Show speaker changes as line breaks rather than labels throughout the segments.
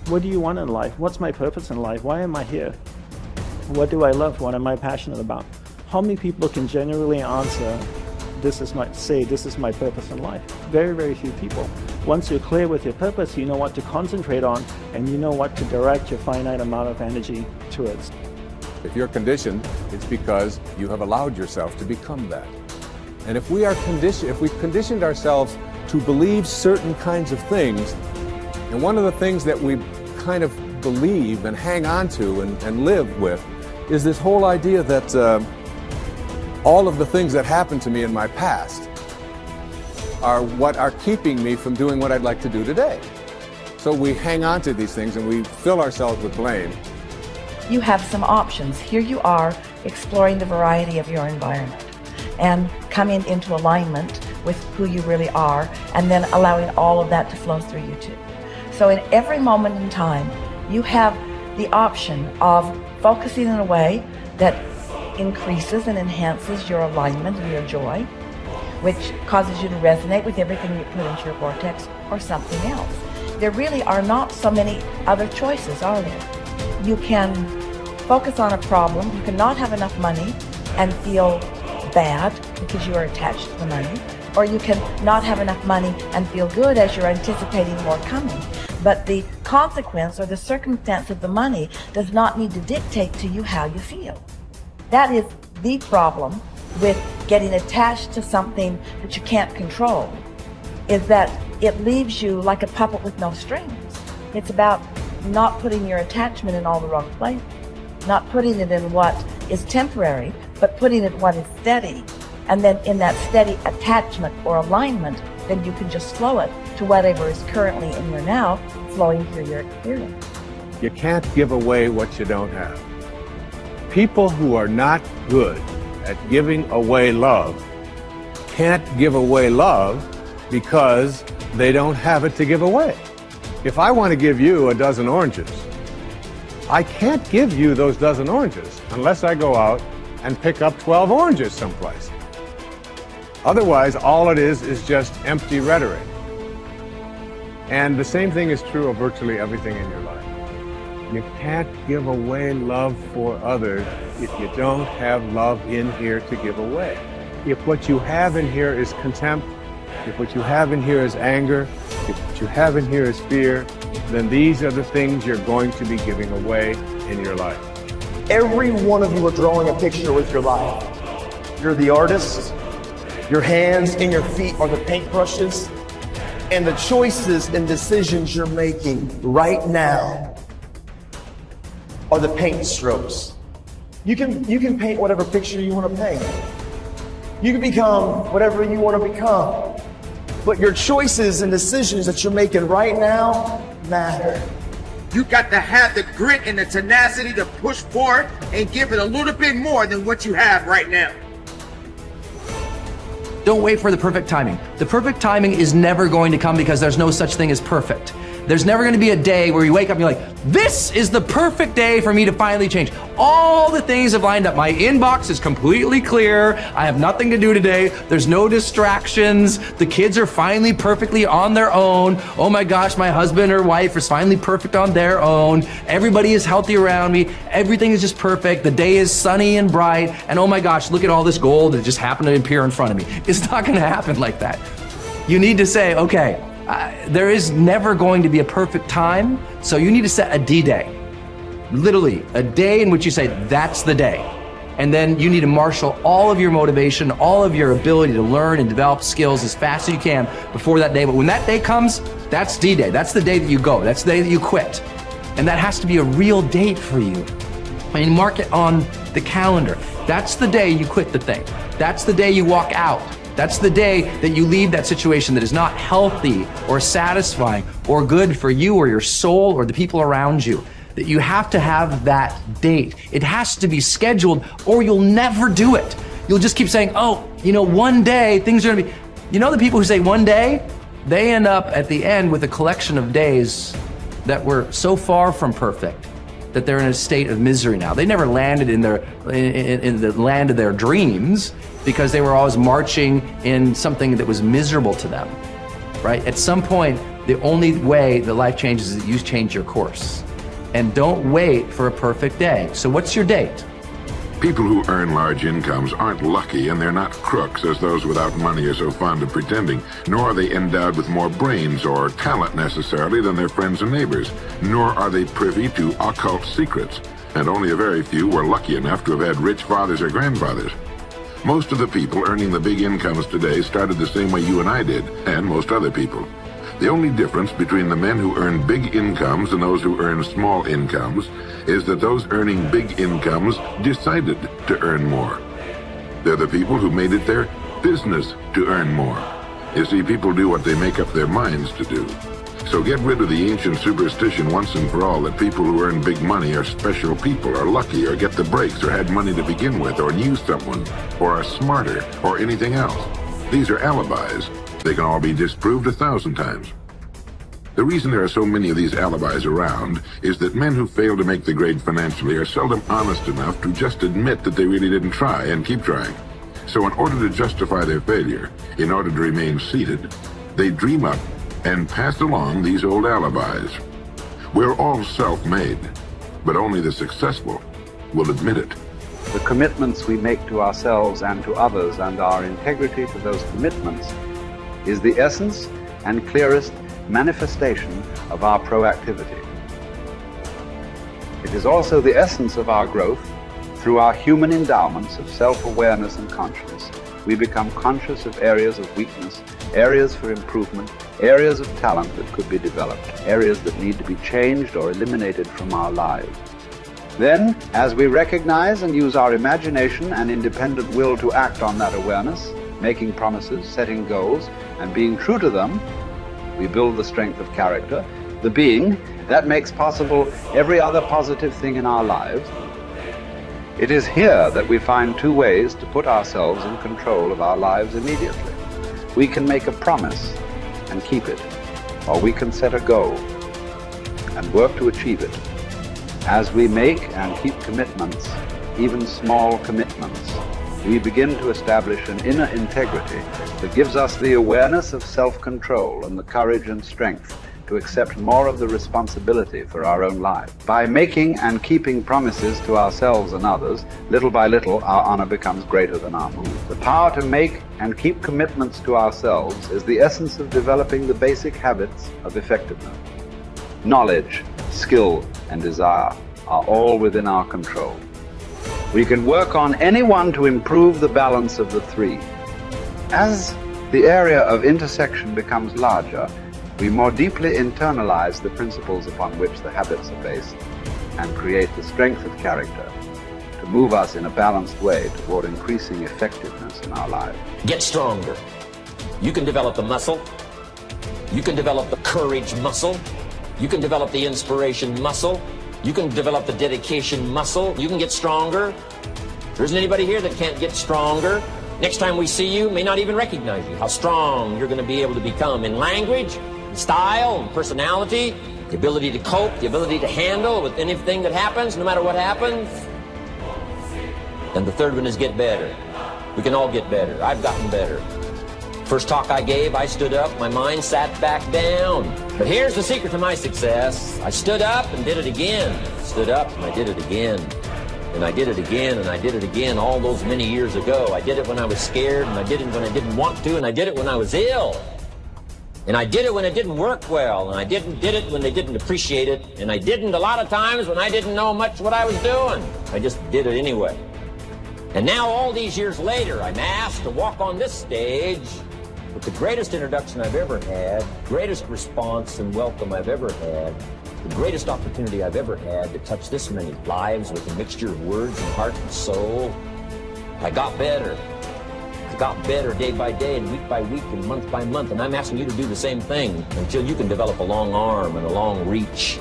What do you want in life? What's my purpose in life? Why am I here? What do I love? What am I passionate about? How many people can genuinely answer, this is my purpose in life? Very, very few people. Once you're clear with your purpose, you know what to concentrate on, and you know what to direct your finite amount of energy towards.
If you're conditioned, it's because you have allowed yourself to become that. And if we've conditioned ourselves to believe certain kinds of things, and one of the things that we kind of believe and hang on to and live with is this whole idea that all of the things that happened to me in my past are what are keeping me from doing what I'd like to do today. So we hang on to these things and we fill ourselves with blame.
You have some options. Here you are exploring the variety of your environment and coming into alignment with who you really are, and then allowing all of that to flow through you too. So in every moment in time, you have the option of focusing in a way that increases and enhances your alignment and your joy, which causes you to resonate with everything you put into your vortex, or something else. There really are not so many other choices, are there? You can focus on a problem. You cannot have enough money and feel bad because you are attached to the money, or you can not have enough money and feel good as you're anticipating more coming. But the consequence or the circumstance of the money does not need to dictate to you how you feel. That is the problem with getting attached to something that you can't control, is that it leaves you like a puppet with no strings. It's about not putting your attachment in all the wrong places, not putting it in what is temporary, but putting it in what is steady. And then in that steady attachment or alignment, then you can just flow it to whatever is currently in your now, flowing through your experience.
You can't give away what you don't have. People who are not good at giving away love can't give away love because they don't have it to give away. If I want to give you a dozen oranges, I can't give you those dozen oranges unless I go out and pick up 12 oranges someplace. Otherwise, all it is just empty rhetoric. And the same thing is true of virtually everything in your life. You can't give away love for others if you don't have love in here to give away. If what you have in here is contempt, if what you have in here is anger, if what you have in here is fear, then these are the things you're going to be giving away in your life.
Every one of you are drawing a picture with your life. You're the artist. Your hands and your feet are the paintbrushes. And the choices and decisions you're making right now are the paint strokes. You can paint whatever picture you want to paint. You can become whatever you want to become. But your choices and decisions that you're making right now matter.
You got to have the grit and the tenacity to push forward and give it a little bit more than what you have right now.
Don't wait for the perfect timing. The perfect timing is never going to come because there's no such thing as perfect. There's never going to be a day where you wake up and you're like, this is the perfect day for me to finally change. All the things have lined up. My inbox is completely clear. I have nothing to do today. There's no distractions. The kids are finally perfectly on their own. Oh my gosh, my husband or wife is finally perfect on their own. Everybody is healthy around me. Everything is just perfect. The day is sunny and bright. And oh my gosh, look at all this gold that just happened to appear in front of me. It's not going to happen like that. You need to say, okay, there is never going to be a perfect time, so you need to set a D-Day. Literally, a day in which you say, that's the day. And then you need to marshal all of your motivation, all of your ability to learn and develop skills as fast as you can before that day. But when that day comes, that's D-Day. That's the day that you go. That's the day that you quit. And that has to be a real date for you. I mean, mark it on the calendar. That's the day you quit the thing. That's the day you walk out. That's the day that you leave that situation that is not healthy or satisfying or good for you or your soul or the people around you. That you have to have that date. It has to be scheduled or you'll never do it. You'll just keep saying, oh, you know, one day things are gonna be, you know, the people who say one day, they end up at the end with a collection of days that were so far from perfect that they're in a state of misery now. They never landed in the land of their dreams because they were always marching in something that was miserable to them, right? At some point, The only way that life changes is that you change your course. And don't wait for a perfect day. So what's your date?
People who earn large incomes aren't lucky, and they're not crooks as those without money are so fond of pretending, nor are they endowed with more brains or talent necessarily than their friends and neighbors, nor are they privy to occult secrets, and only a very few were lucky enough to have had rich fathers or grandfathers. Most of the people earning the big incomes today started the same way you and I did, and most other people. The only difference between the men who earn big incomes and those who earn small incomes is that those earning big incomes decided to earn more. They're the people who made it their business to earn more. You see, people do what they make up their minds to do. So get rid of the ancient superstition once and for all that people who earn big money are special people, are lucky, or get the breaks, or had money to begin with, or knew someone, or are smarter, or anything else. These are alibis. They can all be disproved 1,000 times. The reason there are so many of these alibis around is that men who fail to make the grade financially are seldom honest enough to just admit that they really didn't try and keep trying. So in order to justify their failure, in order to remain seated, they dream up and pass along these old alibis. We're all self-made, but only the successful will admit it.
The commitments we make to ourselves and to others, and our integrity to those commitments, is the essence and clearest manifestation of our proactivity. It is also the essence of our growth. Through our human endowments of self-awareness and conscience, we become conscious of areas of weakness, areas for improvement, areas of talent that could be developed, areas that need to be changed or eliminated from our lives. Then, as we recognize and use our imagination and independent will to act on that awareness, making promises, setting goals, and being true to them, we build the strength of character, the being that makes possible every other positive thing in our lives. It is here that we find two ways to put ourselves in control of our lives immediately. We can make a promise and keep it, or we can set a goal and work to achieve it. As we make and keep commitments, even small commitments, we begin to establish an inner integrity that gives us the awareness of self-control and the courage and strength to accept more of the responsibility for our own life. By making and keeping promises to ourselves and others, little by little, our honor becomes greater than our mood. The power to make and keep commitments to ourselves is the essence of developing the basic habits of effectiveness. Knowledge, skill, and desire are all within our control. We can work on any one to improve the balance of the three. As the area of intersection becomes larger, we more deeply internalize the principles upon which the habits are based and create the strength of character to move us in a balanced way toward increasing effectiveness in our lives.
Get stronger. You can develop the muscle. You can develop the courage muscle. You can develop the inspiration muscle. You can develop the dedication muscle. You can get stronger. There isn't anybody here that can't get stronger. Next time we see you, may not even recognize you. How strong you're going to be able to become in language, style, and personality, the ability to cope, the ability to handle with anything that happens, no matter what happens. And the third one is get better. We can all get better. I've gotten better. First talk I gave, I stood up, my mind sat back down. But here's the secret to my success. I stood up and did it again. Stood up and I did it again. And I did it again, and I did it again all those many years ago. I did it when I was scared, and I did it when I didn't want to, and I did it when I was ill. And I did it when it didn't work well, and I did it when they didn't appreciate it, and I didn't a lot of times when I didn't know much what I was doing. I just did it anyway. And now all these years later, I'm asked to walk on this stage with the greatest introduction I've ever had, greatest response and welcome I've ever had, the greatest opportunity I've ever had to touch this many lives with a mixture of words and heart and soul. I got better. I got better day by day and week by week and month by month, and I'm asking you to do the same thing until you can develop a long arm and a long reach,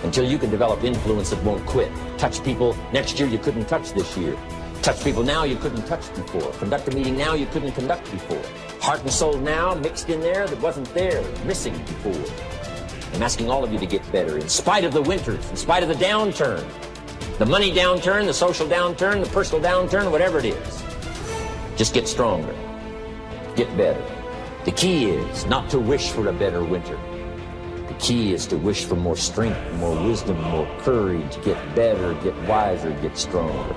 until you can develop influence that won't quit. Touch people next year you couldn't touch this year. Touch people now you couldn't touch before. Conduct a meeting now you couldn't conduct before. Heart and soul now mixed in there that wasn't there, missing before. I'm asking all of you to get better in spite of the winters, in spite of the downturn, the money downturn, the social downturn, the personal downturn, whatever it is. Just get stronger. Get better. The key is not to wish for a better winter, key is to wish for more strength, more wisdom, more courage, get better, get wiser, get stronger.